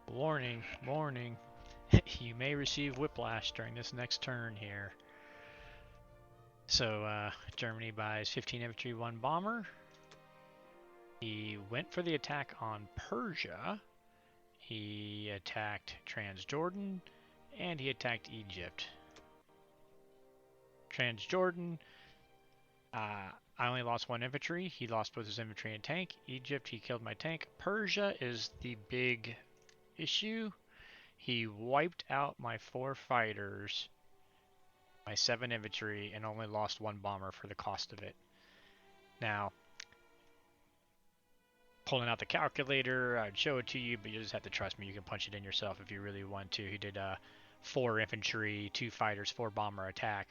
Warning, warning. You may receive whiplash during this next turn here. So, Germany buys 15 infantry, 1 bomber. He went for the attack on Persia. He attacked Transjordan, and he attacked Egypt. Transjordan, I only lost 1 infantry. He lost both his infantry and tank. Egypt, he killed my tank. Persia is the big issue. He wiped out my 4 fighters, my 7 infantry, and only lost 1 bomber for the cost of it. Now, pulling out the calculator, I'd show it to you, but you just have to trust me. You can punch it in yourself if you really want to. He did 4 infantry, 2 fighters, 4 bomber attack.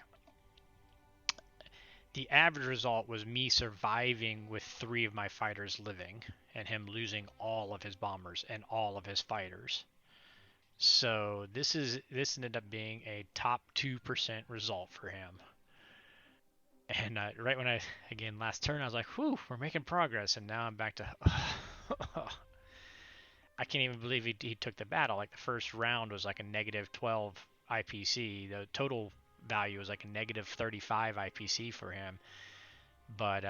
The average result was me surviving with 3 of my fighters living, and him losing all of his bombers and all of his fighters. So this ended up being a top 2% result for him. And right when again, last turn, I was like, whew, we're making progress. And now I'm back to, I can't even believe he took the battle. Like the first round was like a negative 12 IPC. The total value was like a negative 35 IPC for him. But,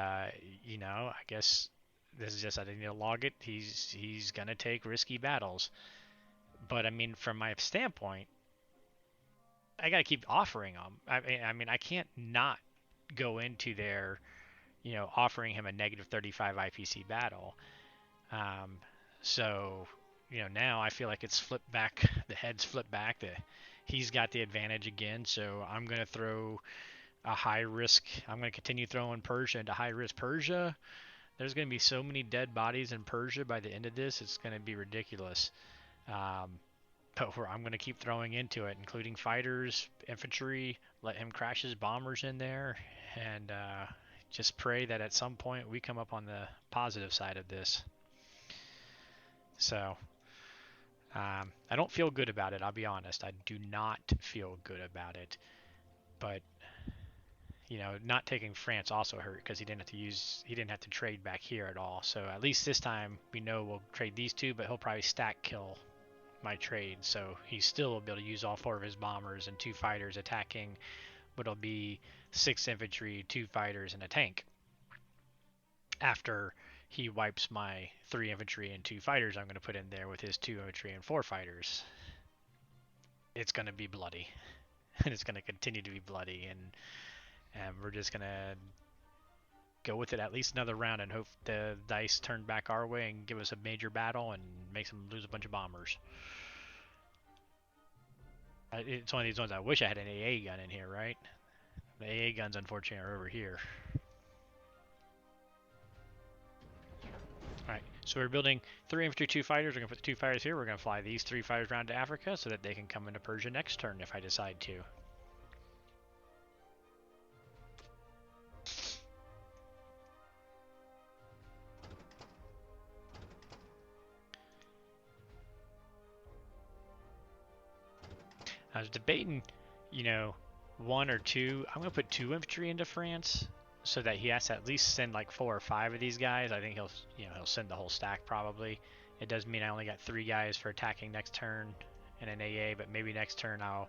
you know, I guess this is just, I didn't need to log it. He's going to take risky battles. But I mean, from my standpoint, I got to keep offering them. I mean, I can't not go into there, you know, offering him a negative 35 IPC battle. So, you know, now I feel like it's flipped back. The head's flipped back. He's got the advantage again. So I'm going to throw a high risk. I'm going to continue throwing Persia into high risk Persia. There's going to be so many dead bodies in Persia by the end of this. It's going to be ridiculous. But I'm going to keep throwing into it, including fighters, infantry, let him crash his bombers in there, and just pray that at some point we come up on the positive side of this. So, I don't feel good about it, I'll be honest. I do not feel good about it. But, you know, not taking France also hurt because he didn't have to trade back here at all. So at least this time we know we'll trade these 2, but he'll probably stack kill my trade, so he still will be able to use all 4 of his bombers and 2 fighters attacking, but it'll be 6 infantry, 2 fighters, and a tank. After he wipes my 3 infantry and 2 fighters, I'm going to put in there with his 2 infantry and 4 fighters. It's going to be bloody, and it's going to continue to be bloody, and we're just going to go with it at least another round and hope the dice turn back our way and give us a major battle and makes them lose a bunch of bombers. It's one of these ones I wish I had an AA gun in here, right? The AA guns, unfortunately, are over here. Alright, so we're building 3 infantry, 2 fighters. We're going to put the 2 fighters here. We're going to fly these 3 fighters around to Africa so that they can come into Persia next turn if I decide to. I was debating, you know, 1 or 2. I'm going to put 2 infantry into France so that he has to at least send like 4 or 5 of these guys. I think he'll send the whole stack probably. It does mean I only got 3 guys for attacking next turn in an AA, but maybe next turn I'll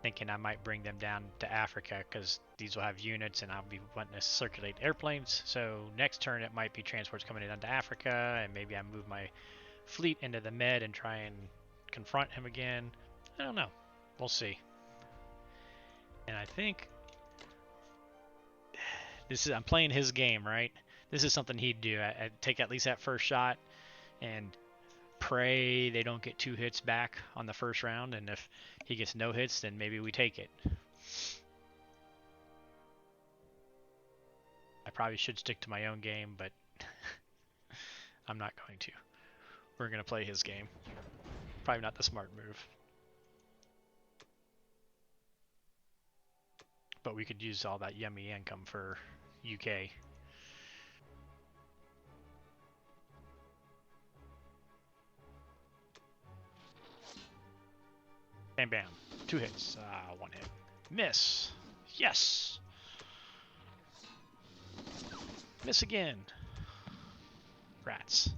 thinking I might bring them down to Africa because these will have units and I'll be wanting to circulate airplanes. So next turn it might be transports coming down to Africa, and maybe I move my fleet into the Med and try and confront him again. I don't know. We'll see. And I think I'm playing his game, right? This is something he'd do. I'd take at least that first shot and pray they don't get 2 hits back on the first round, and if he gets no hits, then maybe we take it. I probably should stick to my own game, but I'm not going to. We're going to play his game. Probably not the smart move. But we could use all that yummy income for UK. Bam bam. 2 hits. 1 hit. Miss. Yes. Miss again. Rats.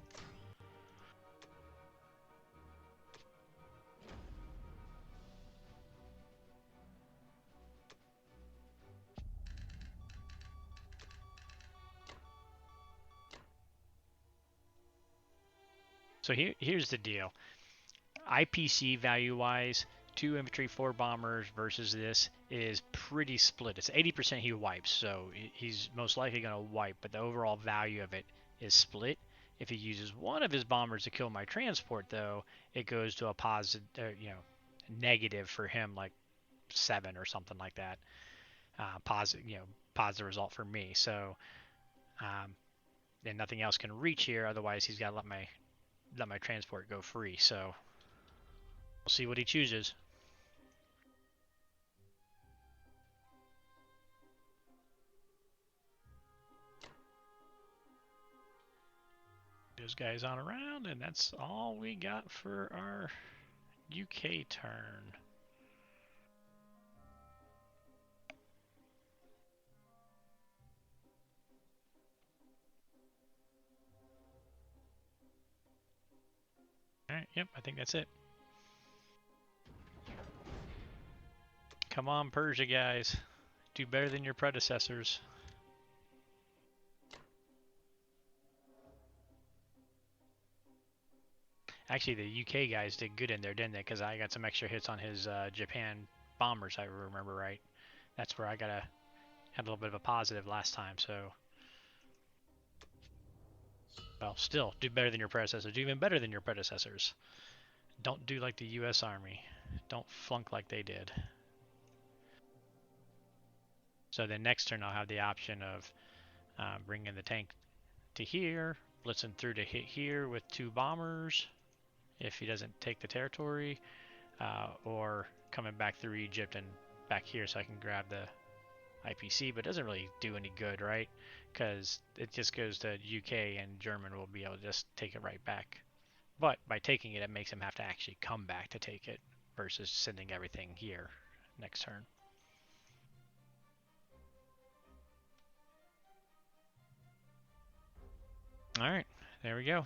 So here's the deal. IPC value-wise, 2 infantry, 4 bombers versus this is pretty split. It's 80% he wipes, so he's most likely going to wipe, but the overall value of it is split. If he uses one of his bombers to kill my transport, though, it goes to a positive, negative for him, like 7 or something like that. Positive result for me. So, and nothing else can reach here. Otherwise, he's got to let my transport go free. So we'll see what he chooses. Those guys on around, and that's all we got for our UK turn. Alright, yep, I think that's it. Come on, Persia guys. Do better than your predecessors. Actually, the UK guys did good in there, didn't they? Because I got some extra hits on his Japan bombers, I remember right. That's where I had a little bit of a positive last time, so... Well, still, do better than your predecessors. Do even better than your predecessors. Don't do like the US Army. Don't flunk like they did. So then next turn I'll have the option of bringing the tank to here, blitzing through to hit here with 2 bombers if he doesn't take the territory, or coming back through Egypt and back here so I can grab the IPC, but it doesn't really do any good, right? Because it just goes to UK and German will be able to just take it right back. But by taking it, it makes him have to actually come back to take it versus sending everything here next turn. All right, there we go.